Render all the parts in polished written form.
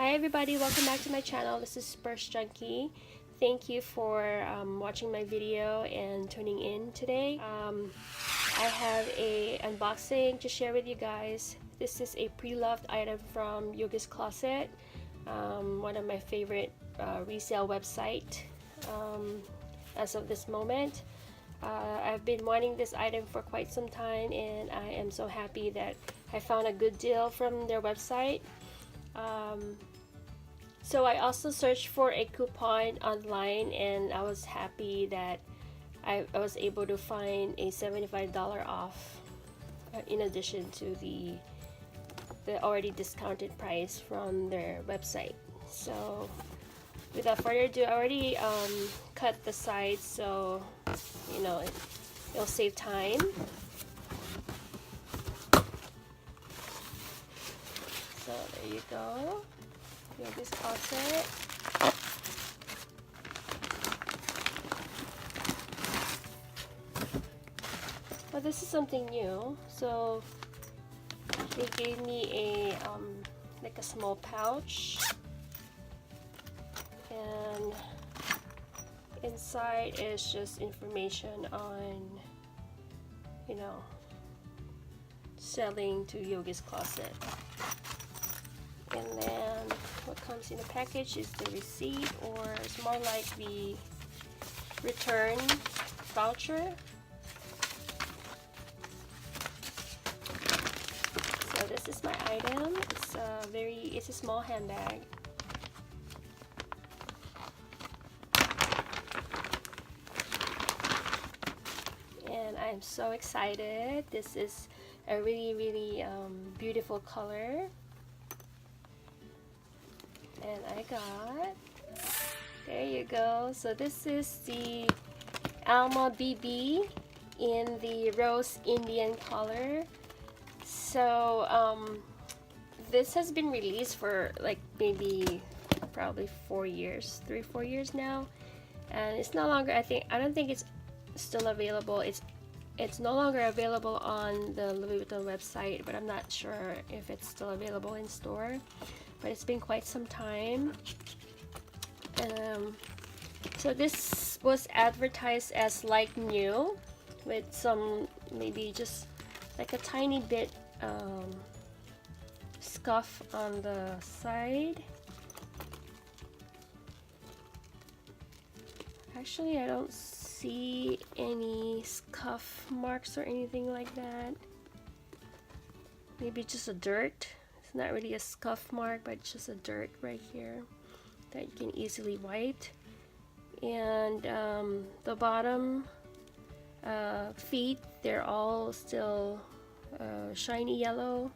Hi everybody, welcome back to my channel. This is Purse Junkie. Thank you for watching my video and tuning in today. I have a unboxing to share with you guys. This is a pre-loved item from Yogi's Closet, one of my favorite resale website as of this moment. I've been wanting this item for quite some time, and I am so happy that I found a good deal from their website. So I also searched for a coupon online, and I was happy that I was able to find a $75 off in addition to the already discounted price from their website. So without further ado, I already cut the sides, so you know it'll save time. So there you go. Yogi's Closet. Well, this is something new. So they gave me a like a small pouch, and inside is just information on, you know, selling to Yogi's Closet. And then what comes in the package is the receipt, or it's more like the return voucher. So this is my item. It's a small handbag. And I'm so excited. This is a really beautiful color. And I got, there you go. So this is the Alma BB in the Rose Indian color. So this has been released for like maybe probably 4 years, 3-4 years now, and it's no longer, I don't think it's still available. It's no longer available on the Louis Vuitton website, but I'm not sure if it's still available in store. But it's been quite some time. So this was advertised as like new, with some maybe just like a tiny bit scuff on the side. Actually, I don't see any scuff marks or anything like that. Maybe just a dirt. It's not really a scuff mark, but it's just a dirt right here that you can easily wipe. And the bottom feet, they're all still shiny yellow.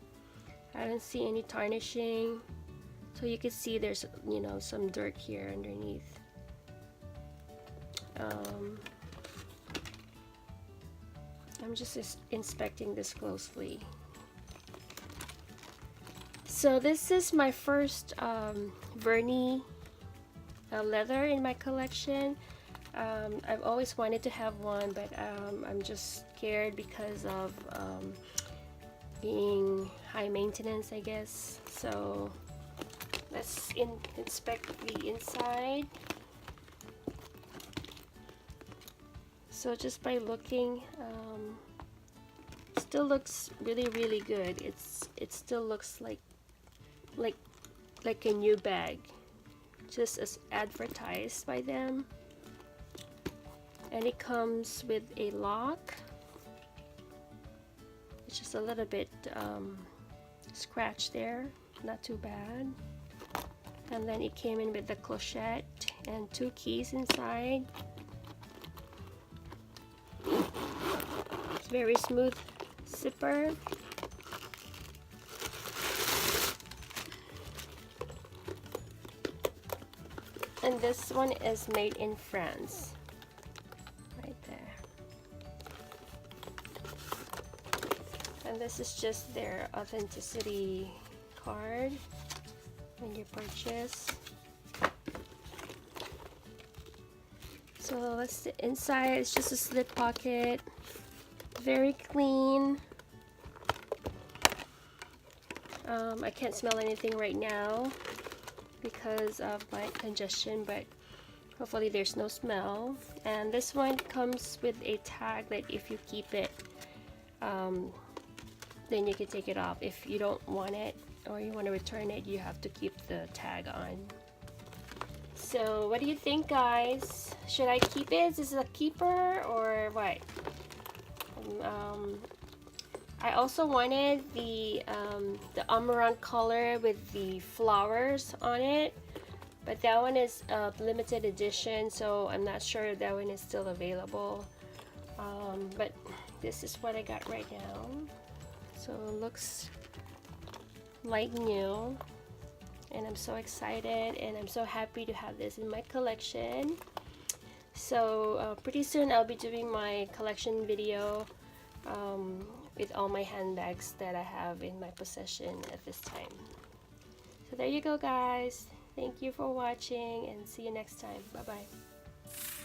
I don't see any tarnishing, so you can see there's, you know, some dirt here underneath. I'm just inspecting this closely. So this is my first vernis leather in my collection. I've always wanted to have one, but I'm just scared because of being high maintenance, I guess. So let's inspect the inside. So just by looking, still looks really good. It still looks like a new bag, just as advertised by them. And it comes with a lock. It's just a little bit scratched there, not too bad. And then it came in with the clochette and 2 keys inside. It's very smooth zipper. And this one is made in France, right there. And this is just their authenticity card when you purchase. So that's the inside. It's just a slip pocket, very clean. I can't smell anything right now. because of my congestion, but hopefully there's no smell. And this one comes with a tag that if you keep it, then you can take it off. If you don't want it or you want to return it, you have to keep the tag on. So what do you think, guys? Should I keep it? Is this a keeper or what? I also wanted the amaranth color with the flowers on it, but that one is a limited edition, so I'm not sure if that one is still available. But this is what I got right now. So it looks like new, and I'm so excited and I'm so happy to have this in my collection. So pretty soon I'll be doing my collection video with all my handbags that I have in my possession at this time. So there you go, guys. Thank you for watching and see you next time. Bye bye.